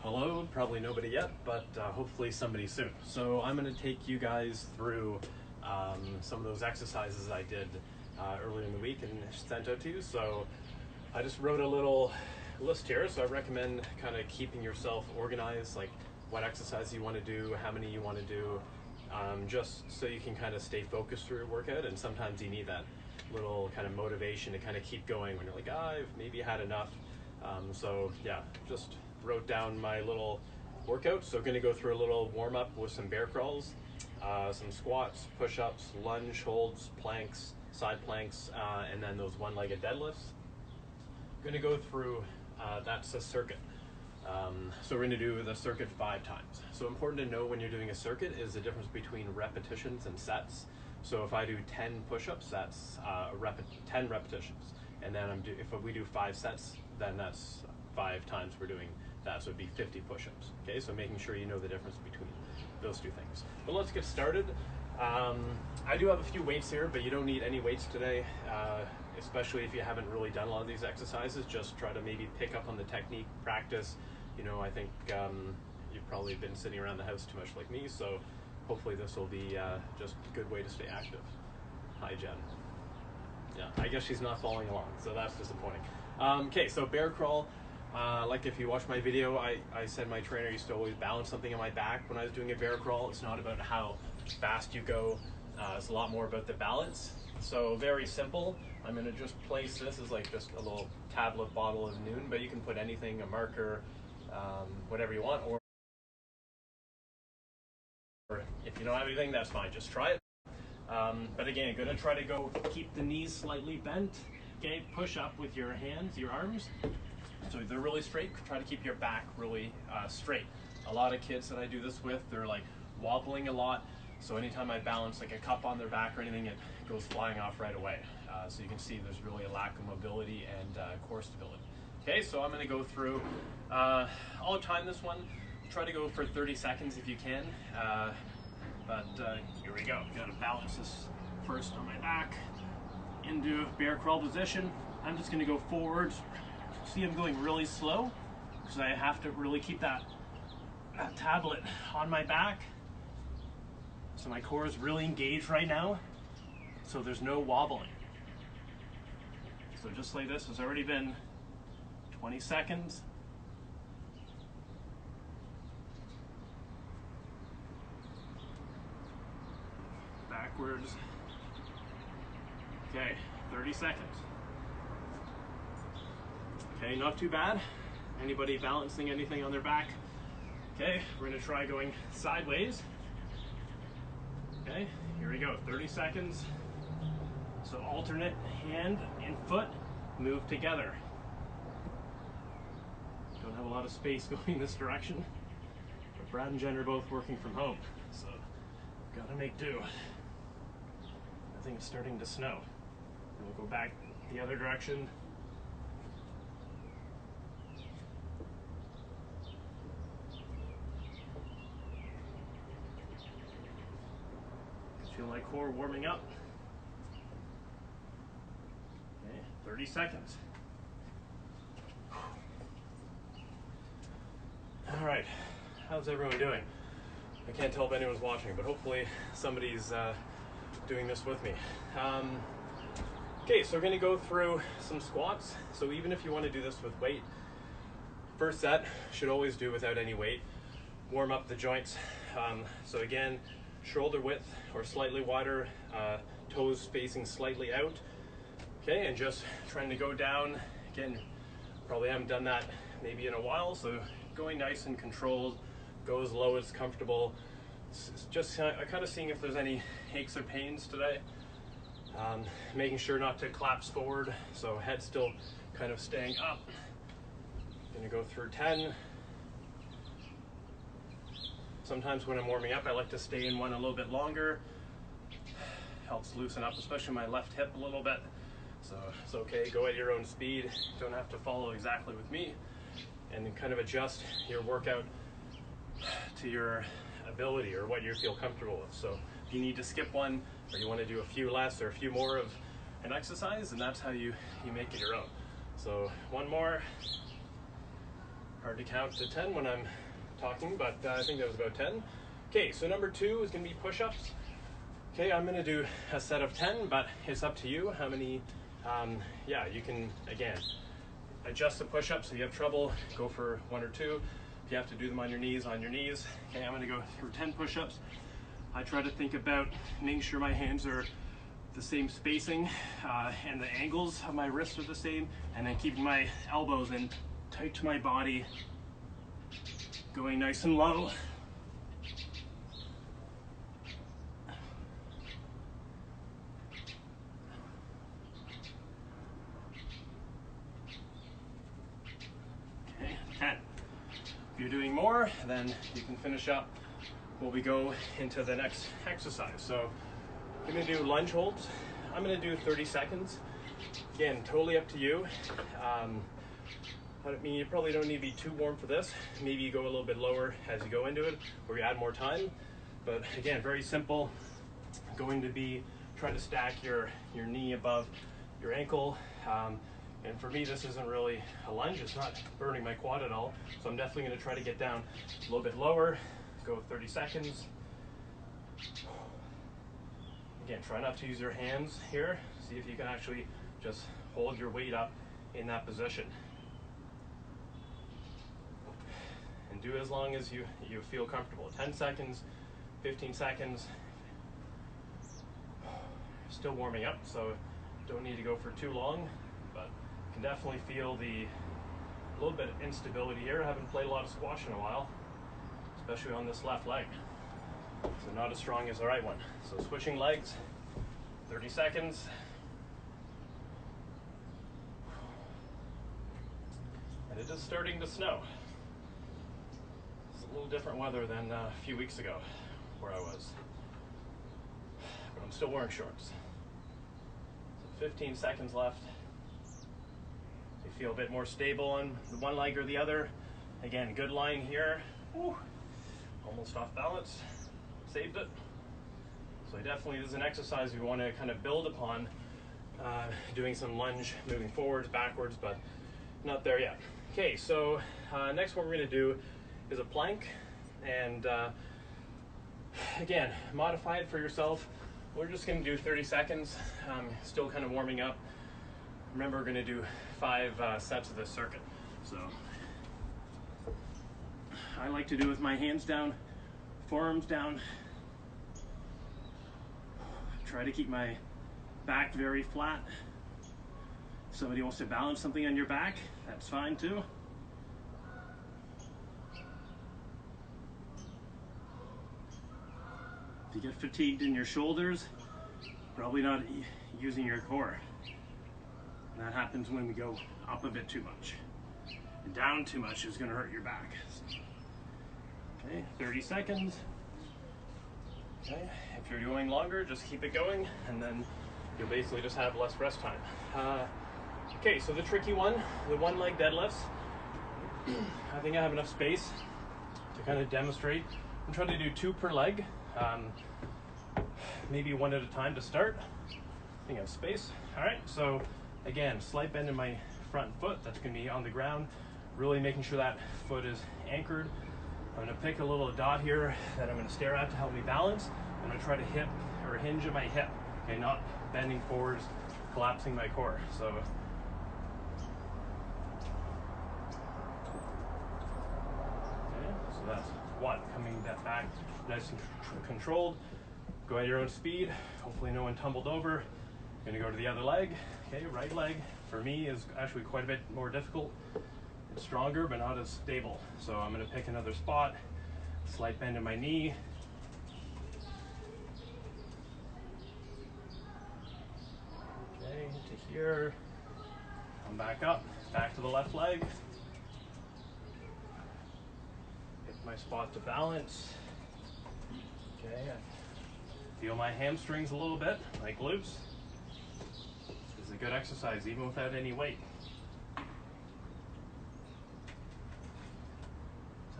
Hello, probably nobody yet, but hopefully somebody soon. So I'm going to take you guys through some of those exercises I did earlier in the week and sent out to you. So I just wrote a little list here, so I recommend kind of keeping yourself organized, like what exercise you want to do, how many you want to do, just so you can kind of stay focused through your workout. And sometimes you need that little kind of motivation to kind of keep going when you're like, I've maybe had enough. So yeah, just wrote down my little workout. So going to go through a little warm up with some bear crawls, some squats, push-ups, lunge holds, planks, side planks, and then those one-legged deadlifts. Going to go through, that's a circuit. So we're going to do the circuit 5 times. So important to know when you're doing a circuit is the difference between repetitions and sets. So if I do 10 push-ups, that's 10 repetitions. And then if we do 5 sets, then that's 5 times we're doing that. So it'd be 50 push-ups. Okay, so making sure you know the difference between those two things. But let's get started. I do have a few weights here, but you don't need any weights today, especially if you haven't really done a lot of these exercises. Just try to maybe pick up on the technique, practice. You know, I think you've probably been sitting around the house too much like me, so hopefully this will be just a good way to stay active. Hi, Jen. Yeah, I guess she's not following along, so that's disappointing. Okay, so bear crawl. Like if you watch my video, I said my trainer used to always balance something on my back when I was doing a bear crawl. It's not about how fast you go. It's a lot more about the balance. So very simple. I'm going to just place this as like just a little tablet bottle of Noon, but you can put anything, a marker, whatever you want. Or if you don't have anything, that's fine. Just try it. But again, going to try to keep the knees slightly bent. Okay, push up with your hands, your arms. So they're really straight. Try to keep your back really straight. A lot of kids that I do this with, they're like wobbling a lot. So anytime I balance like a cup on their back or anything, it goes flying off right away. So you can see there's really a lack of mobility and core stability. Okay, so I'm going to go through, I'll time this one. Try to go for 30 seconds if you can. But here we go. Got to balance this first on my back into bear crawl position. I'm just going to go forwards. See, I'm going really slow because I have to really keep that tablet on my back. So my core is really engaged right now. So there's no wobbling. So just like this, it's already been 20 seconds. Backwards. Okay, 30 seconds. Okay, not too bad. Anybody balancing anything on their back? Okay, we're gonna try going sideways. Okay, here we go, 30 seconds. So alternate hand and foot move together. Don't have a lot of space going this direction, but Brad and Jen are both working from home, so gotta make do. I think it's starting to snow. We'll go back the other direction. Feel my core warming up. Okay, 30 seconds. All right, how's everyone doing? I can't tell if anyone's watching, but hopefully somebody's doing this with me. Okay, so we're gonna go through some squats. So even if you wanna do this with weight, first set should always do without any weight. Warm up the joints. So again, shoulder width or slightly wider, toes facing slightly out. Okay, and just trying to go down. Again, probably haven't done that maybe in a while, so going nice and controlled, go as low as comfortable. Just kind of seeing if there's any aches or pains today. Making sure not to collapse forward, so head still kind of staying up. Gonna go through 10. Sometimes when I'm warming up, I like to stay in one a little bit longer. Helps loosen up, especially my left hip a little bit. So it's okay, go at your own speed. Don't have to follow exactly with me. And then kind of adjust your workout to your ability or what you feel comfortable with. So if you need to skip one, or you want to do a few less or a few more of an exercise, and that's how you make it your own. So one more. Hard to count to 10 when I'm talking, but I think that was about 10. Okay, so number 2 is going to be push-ups. Okay, I'm going to do a set of 10, but it's up to you how many. Yeah, you can, again, adjust the push-ups. If you have trouble, go for 1 or 2. If you have to do them on your knees, on your knees. Okay, I'm going to go through 10 push-ups. I try to think about making sure my hands are the same spacing and the angles of my wrists are the same, and then keeping my elbows in tight to my body, going nice and low. Okay, 10. If you're doing more, then you can finish up while we go into the next exercise. So I'm going to do lunge holds. I'm going to do 30 seconds. Again, totally up to you. I mean, you probably don't need to be too warm for this. Maybe you go a little bit lower as you go into it, or you add more time. But again, very simple. Going to be trying to stack your knee above your ankle. And for me, this isn't really a lunge. It's not burning my quad at all. So I'm definitely going to try to get down a little bit lower. Go 30 seconds. Again, try not to use your hands here. See if you can actually just hold your weight up in that position. And do it as long as you feel comfortable. 10 seconds, 15 seconds. Still warming up, so don't need to go for too long, but you can definitely feel the little bit of instability here. I haven't played a lot of squash in a while, especially on this left leg. So not as strong as the right one. So switching legs, 30 seconds. And it is starting to snow. It's a little different weather than a few weeks ago where I was. But I'm still wearing shorts. So 15 seconds left. You feel a bit more stable on the one leg or the other. Again, good line here. Woo. Almost off balance. Saved it. So definitely this is an exercise we want to kind of build upon, doing some lunge, moving forwards, backwards, but not there yet. Okay, so next one we're going to do is a plank, and again, modify it for yourself. We're just going to do 30 seconds, still kind of warming up. Remember, we're going to do 5 sets of this circuit. So I like to do it with my hands down, forearms down. Try to keep my back very flat. If somebody wants to balance something on your back, that's fine too. If you get fatigued in your shoulders, probably not using your core. And that happens when we go up a bit too much. And down too much is going to hurt your back. Okay, 30 seconds. Okay, if you're going longer, just keep it going, and then you'll basically just have less rest time. Okay, so the tricky one, the one leg deadlifts. I think I have enough space to kind of demonstrate. I'm trying to do 2 per leg, maybe 1 at a time to start. I think I have space. All right, so again, slight bend in my front foot. That's going to be on the ground, really making sure that foot is anchored. I'm going to pick a little dot here that I'm going to stare at to help me balance. I'm going to try to hip or hinge at my hip, okay, not bending forwards, collapsing my core. So okay, so that's 1, coming that back nice and controlled. Go at your own speed. Hopefully no one tumbled over. Going to go to the other leg. Okay, right leg for me is actually quite a bit more difficult. It's stronger, but not as stable. So I'm going to pick another spot, slight bend in my knee. Okay, to here. Come back up, back to the left leg. Pick my spot to balance. Okay, I feel my hamstrings a little bit, my glutes. This is a good exercise, even without any weight.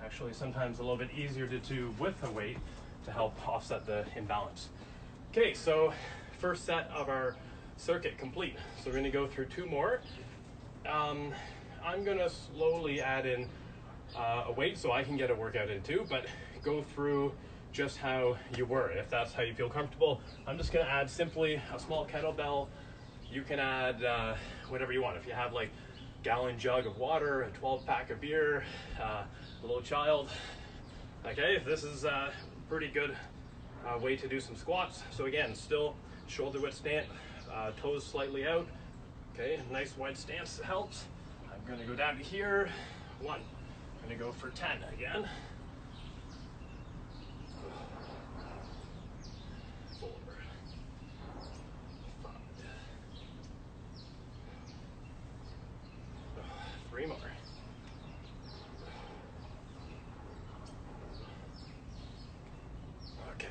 Actually, sometimes a little bit easier to do with a weight to help offset the imbalance. Okay, so first set of our circuit complete. So we're going to go through 2 more. I'm going to slowly add in a weight so I can get a workout in too, but go through just how you were, if that's how you feel comfortable. I'm just gonna add simply a small kettlebell. You can add whatever you want. If you have like gallon jug of water, a 12-pack of beer, a little child. Okay, this is a pretty good way to do some squats. So again, still shoulder width stance, toes slightly out. Okay, nice wide stance helps. I'm gonna go down to here. 1. I'm gonna go for 10 again. 4. 5. 3 more. Okay.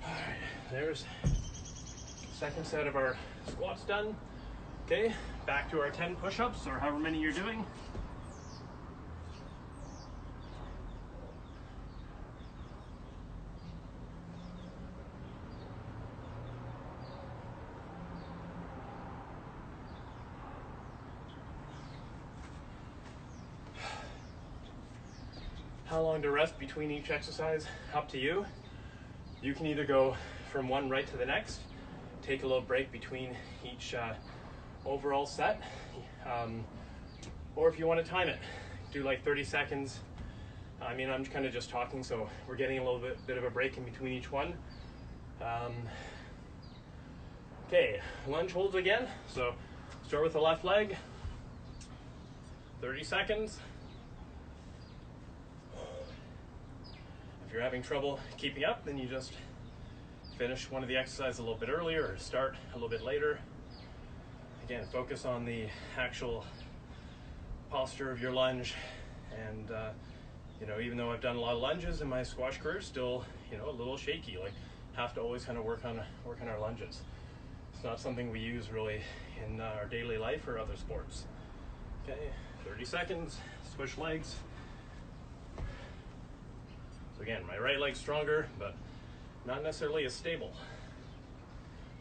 All right, there's second set of our squats done. Okay, back to our 10 push-ups or however many you're doing. How long to rest between each exercise? Up to you. You can either go from one right to the next, take a little break between each overall set, or if you want to time it, do like 30 seconds. I mean, I'm kind of just talking, so we're getting a little bit of a break in between each one. Okay, lunge holds again. So start with the left leg, 30 seconds. If you're having trouble keeping up, then you just finish one of the exercises a little bit earlier or start a little bit later. Again, focus on the actual posture of your lunge. And you know, even though I've done a lot of lunges in my squash career, still, you know, a little shaky. Like, have to always kind of work on our lunges. It's not something we use really in our daily life or other sports. Okay, 30 seconds, switch legs. So again, my right leg's stronger, but not necessarily as stable,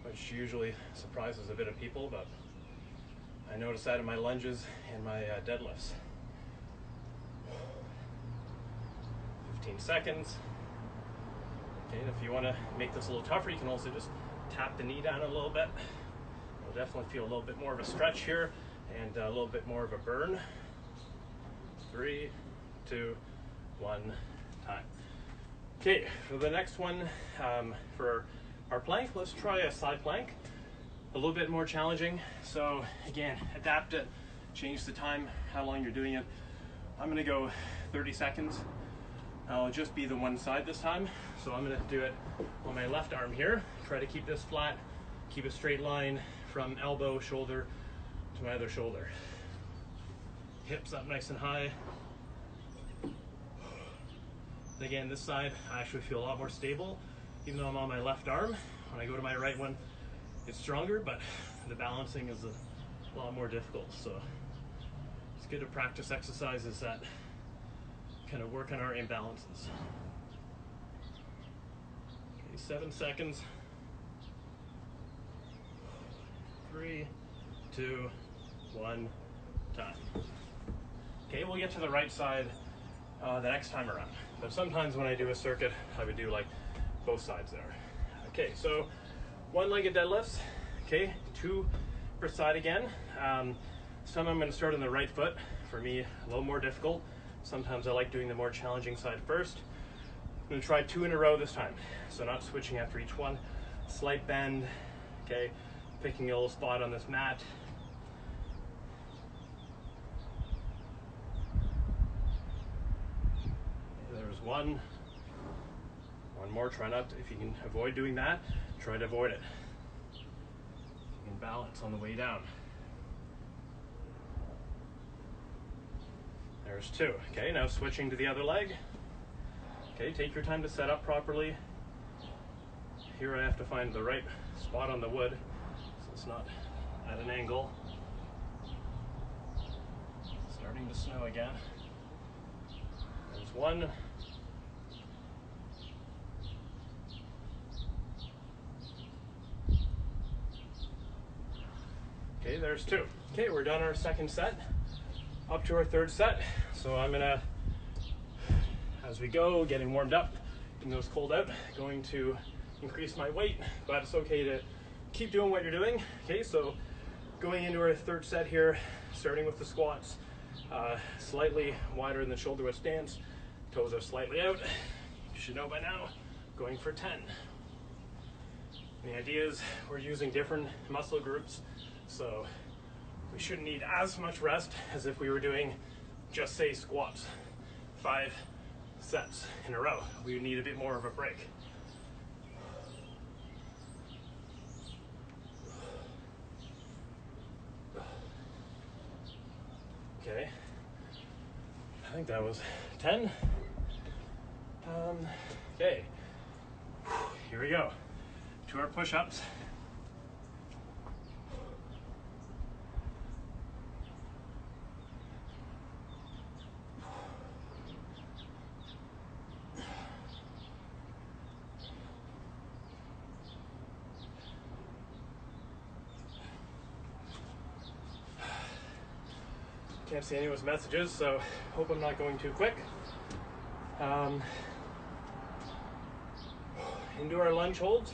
which usually surprises a bit of people, but I notice that in my lunges and my deadlifts. 15 seconds. Okay, and if you want to make this a little tougher, you can also just tap the knee down a little bit. You'll definitely feel a little bit more of a stretch here and a little bit more of a burn. 3, 2, 1, time. Okay, for the next one, for our plank, let's try a side plank. A little bit more challenging. So again, adapt it, change the time, how long you're doing it. I'm gonna go 30 seconds. I'll just be the one side this time. So I'm gonna do it on my left arm here. Try to keep this flat, keep a straight line from elbow, shoulder to my other shoulder. Hips up nice and high. Again, this side, I actually feel a lot more stable, even though I'm on my left arm. When I go to my right one, it's stronger, but the balancing is a lot more difficult. So it's good to practice exercises that kind of work on our imbalances. Okay, 7 seconds. 3, 2, 1, time. Okay, we'll get to the right side the next time around. But sometimes when I do a circuit, I would do like both sides there. Okay, so one-legged deadlifts. Okay, 2 per side again. Some I'm going to start on the right foot. For me, a little more difficult. Sometimes I like doing the more challenging side first. I'm going to try 2 in a row this time. So not switching after each one. Slight bend. Okay, picking a little spot on this mat. There's 1. 1 more. Try not to, if you can avoid doing that, try to avoid it. You can balance on the way down. There's 2. Okay, now switching to the other leg. Okay, take your time to set up properly. Here I have to find the right spot on the wood, so it's not at an angle. Starting to snow again. There's 1. Okay, there's 2. Okay, we're done our second set. up to our third set. So I'm gonna, as we go, getting warmed up, getting those cold out, going to increase my weight, but it's okay to keep doing what you're doing. Okay, so going into our third set here, starting with the squats, slightly wider than the shoulder width stance, toes are slightly out. You should know by now, going for 10. And the idea is we're using different muscle groups, so we shouldn't need as much rest as if we were doing just say squats, 5 sets in a row. We would need a bit more of a break. Okay, I think that was 10. Okay, here we go, to our push-ups. Can't see anyone's messages, so hope I'm not going too quick. Into our lunge holds.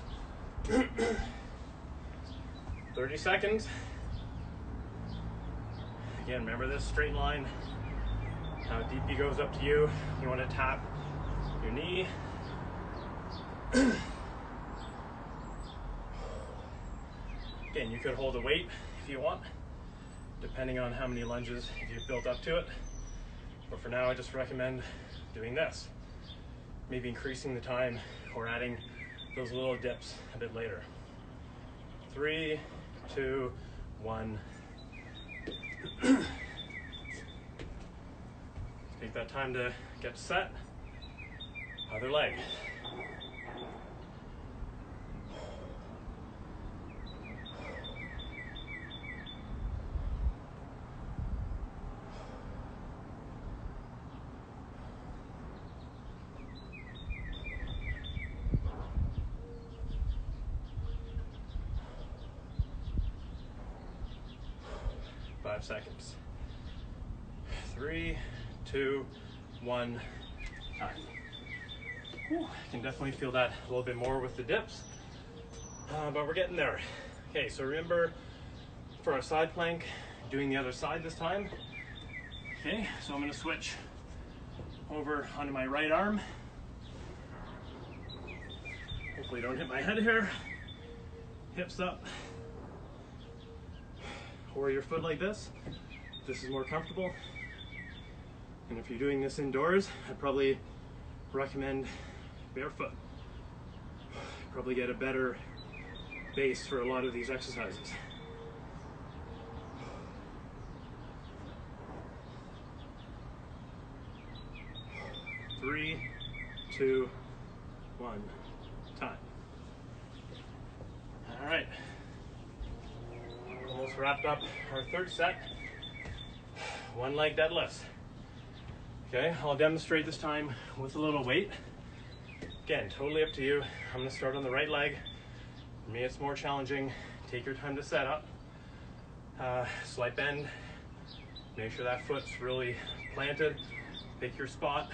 30 seconds. Again, remember this straight line. How deep he goes up to you. You want to tap your knee. Again, you could hold a weight if you want, depending on how many lunges you've built up to it. But for now, I just recommend doing this. Maybe increasing the time or adding those little dips a bit later. 3, 2, 1. Take that time to get set. Other leg. Seconds. 3, 2, 1, time. Whew, I can definitely feel that a little bit more with the dips, but we're getting there. Okay, so remember for our side plank, doing the other side this time. Okay, so I'm going to switch over onto my right arm. Hopefully don't hit my head here. Hips up. Or your foot like this, if this is more comfortable. And if you're doing this indoors, I'd probably recommend barefoot. Probably get a better base for a lot of these exercises. Three, 2, 1, time. All right. Almost wrapped up our third set. 1 leg deadlifts. Okay, I'll demonstrate this time with a little weight. Again, totally up to you. I'm gonna start on the right leg. For me, it's more challenging. Take your time to set up. Slight bend. Make sure that foot's really planted. Pick your spot.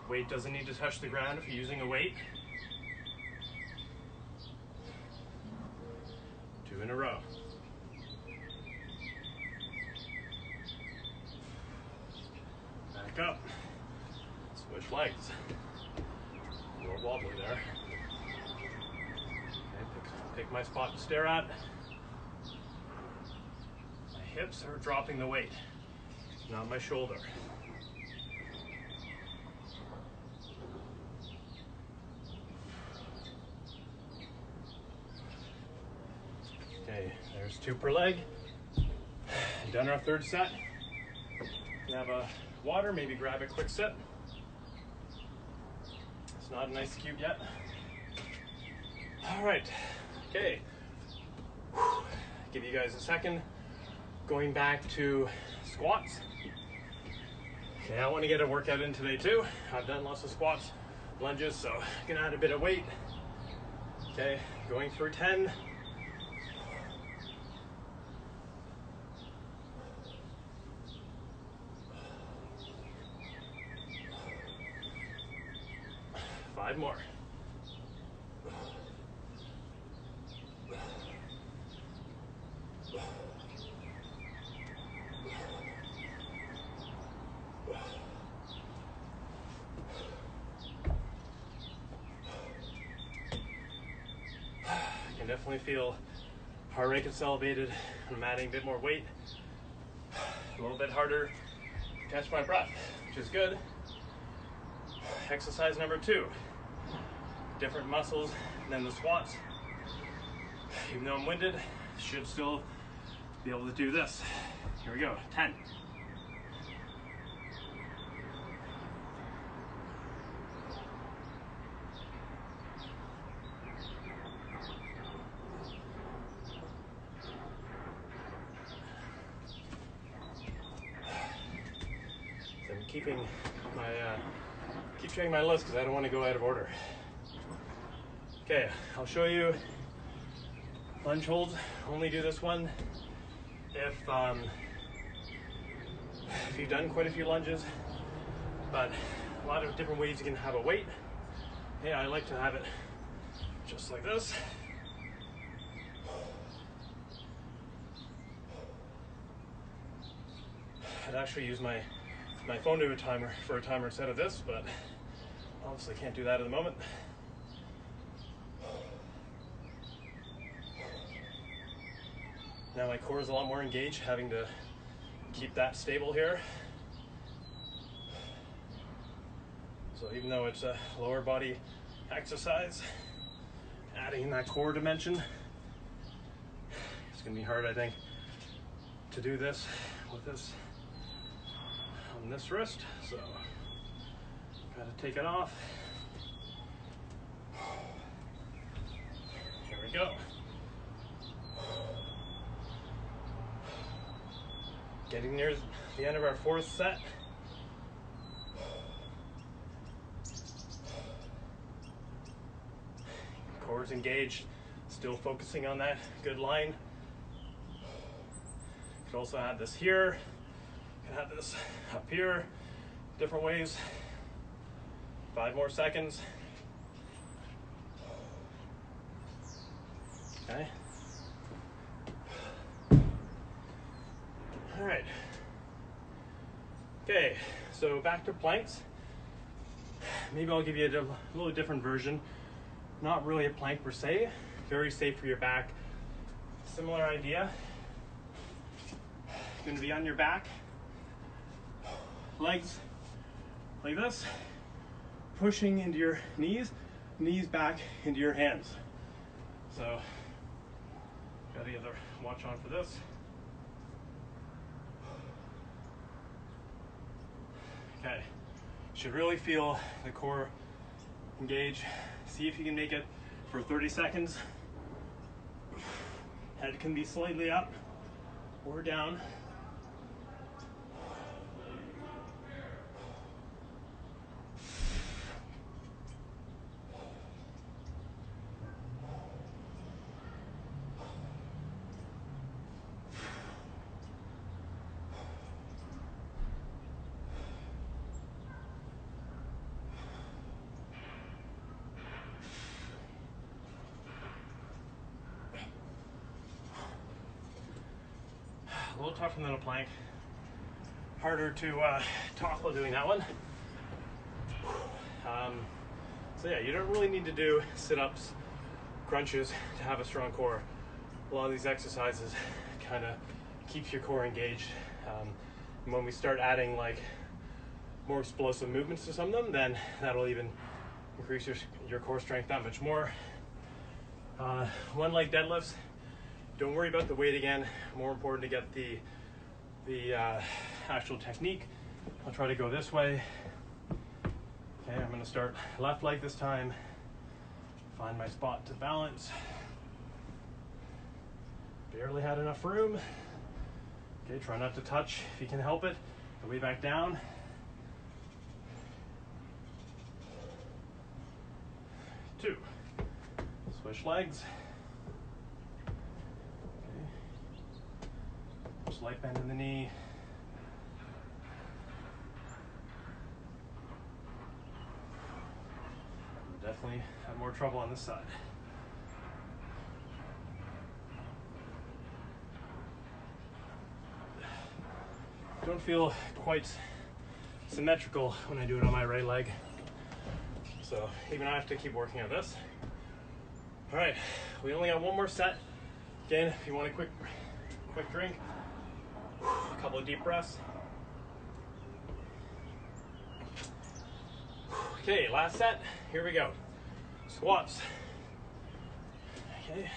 Weight doesn't need to touch the ground if you're using a weight. 2 in a row. Back up. Switch legs. A little wobbly there. Okay, pick my spot to stare at. My hips are dropping the weight, not my shoulder. Okay, there's 2 per leg. Done our third set. You have a water, maybe grab a quick sip. It's not an ice cube yet. All right, okay. Give you guys a second. Going back to squats. Okay, I want to get a workout in today too. I've done lots of squats, lunges, so I'm gonna add a bit of weight. Okay, going through 10. 5 more. I can definitely feel heart rate gets elevated. I'm adding a bit more weight, a little bit harder to catch my breath, which is good. Exercise number 2, different muscles than the squats. Even though I'm winded, should still be able to do this. Here we go, 10. So I'm keep checking my list because I don't want to go out of order. Okay, I'll show you lunge holds. Only do this one if you've done quite a few lunges, but a lot of different ways you can have a weight. Hey, I like to have it just like this. I'd actually use my phone to a timer for a timer instead of this, but obviously can't do that at the moment. Now my core is a lot more engaged, having to keep that stable here. So even though it's a lower body exercise, adding that core dimension, it's gonna be hard, I think, to do this with this on this wrist. So gotta take it off. Here we go. Getting near the end of our 4th set. Core's engaged, still focusing on that good line. You can also have this here, you can have this up here, different ways. 5 more seconds. Okay. All right. Okay, so back to planks. Maybe I'll give you a little different version. Not really a plank per se, very safe for your back. Similar idea. You're gonna be on your back, legs like this, pushing into your knees, knees back into your hands. So, gotta get the watch on for this. Okay, should really feel the core engage. See if you can make it for 30 seconds. Head can be slightly up or down. A little tougher than a plank. Harder to talk while doing that one. So yeah, you don't really need to do sit-ups, crunches to have a strong core. A lot of these exercises kind of keeps your core engaged. And when we start adding like more explosive movements to some of them, then that'll even increase your core strength that much more. One leg deadlifts. Don't worry about the weight again. More important to get the actual technique. I'll try to go this way. Okay, I'm gonna start left leg this time. Find my spot to balance. Barely had enough room. Okay, try not to touch if you can help it. The way back down. Two. Switch legs. Slight bend in the knee. definitely have more trouble on this side. Don't feel quite symmetrical when I do it on my right leg. So even I have to keep working on this. All right, we only got one more set. Again, if you want a quick drink, a couple of deep breaths. Okay, last set, here we go. Squats. Okay,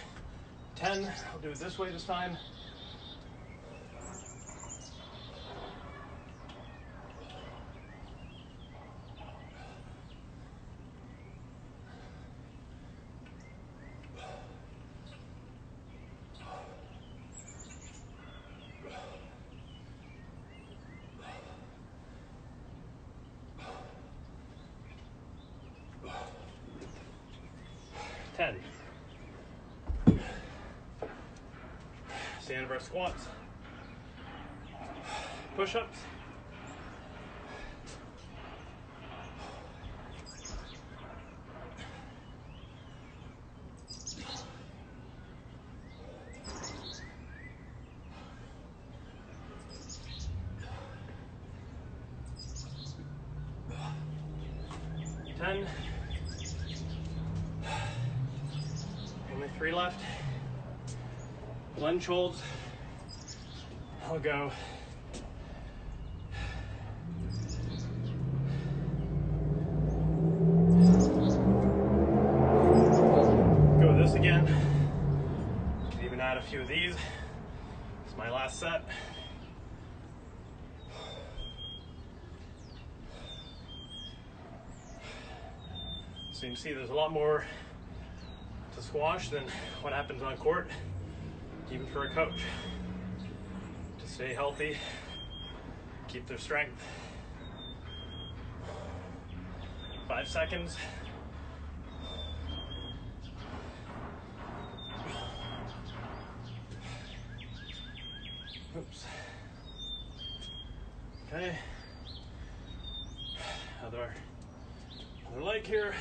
10, I'll do it this way this time. Stand of our squats. Push-ups. Ten. Only 3 left. Lunge holds. I'll go. Go this again. Can even add a few of these. It's my last set. So you can see there's a lot more to squash than what happens on court, even for a coach. To stay healthy, keep their strength. 5 seconds. Oops. Okay. Other leg here.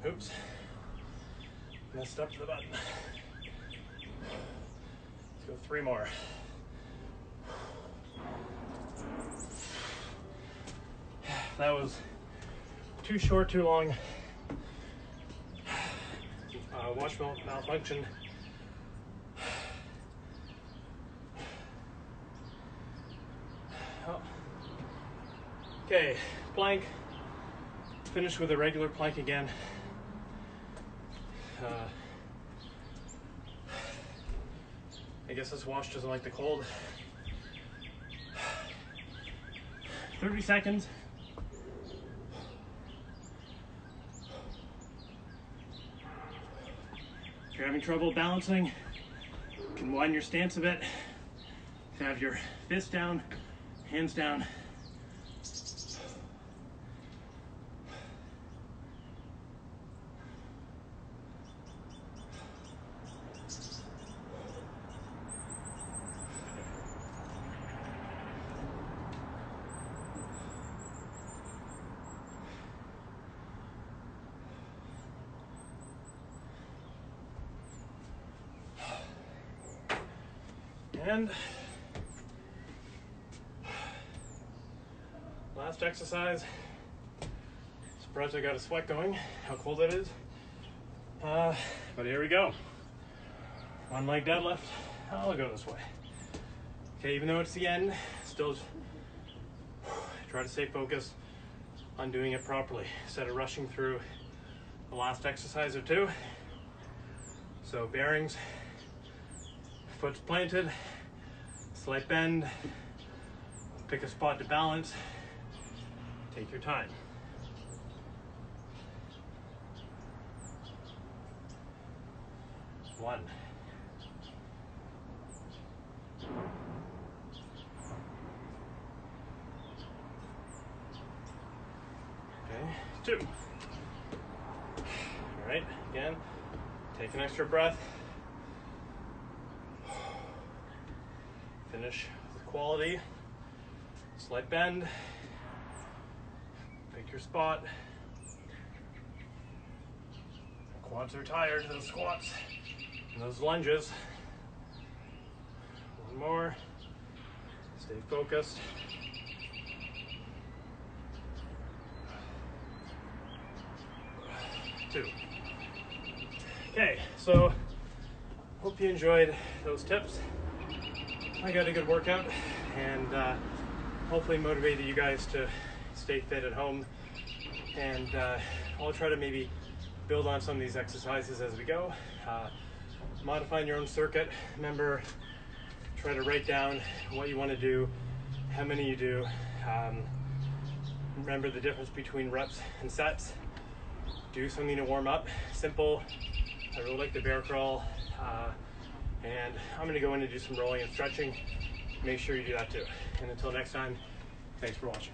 Oops, messed up the button. Let's go 3 more. That was too short, too long. Watch malfunction. Oh. Okay, plank. Finish with a regular plank again. I guess this wash doesn't like the cold. 30 seconds. If you're having trouble balancing, you can widen your stance a bit. Have your fists down, hands down. And last exercise. Surprised I got a sweat going, how cold it is. But here we go. 1 leg deadlift. I'll go this way. Okay, even though it's the end, still try to stay focused on doing it properly instead of rushing through the last exercise or 2. So bearings, foot's planted, slight bend, pick a spot to balance, take your time. One. Okay, 2. right? Again, take an extra breath. Finish with quality. Slight bend. Pick your spot. Quads are tired, those squats and those lunges. One more. Stay focused. Two. Okay, so hope you enjoyed those tips. I got a good workout and hopefully motivated you guys to stay fit at home. And I'll try to maybe build on some of these exercises as we go. Modifying your own circuit. Remember, try to write down what you want to do, how many you do. Remember the difference between reps and sets. Do something to warm up, simple. I really like the bear crawl. And I'm gonna go in and do some rolling and stretching. Make sure you do that too. And until next time, thanks for watching.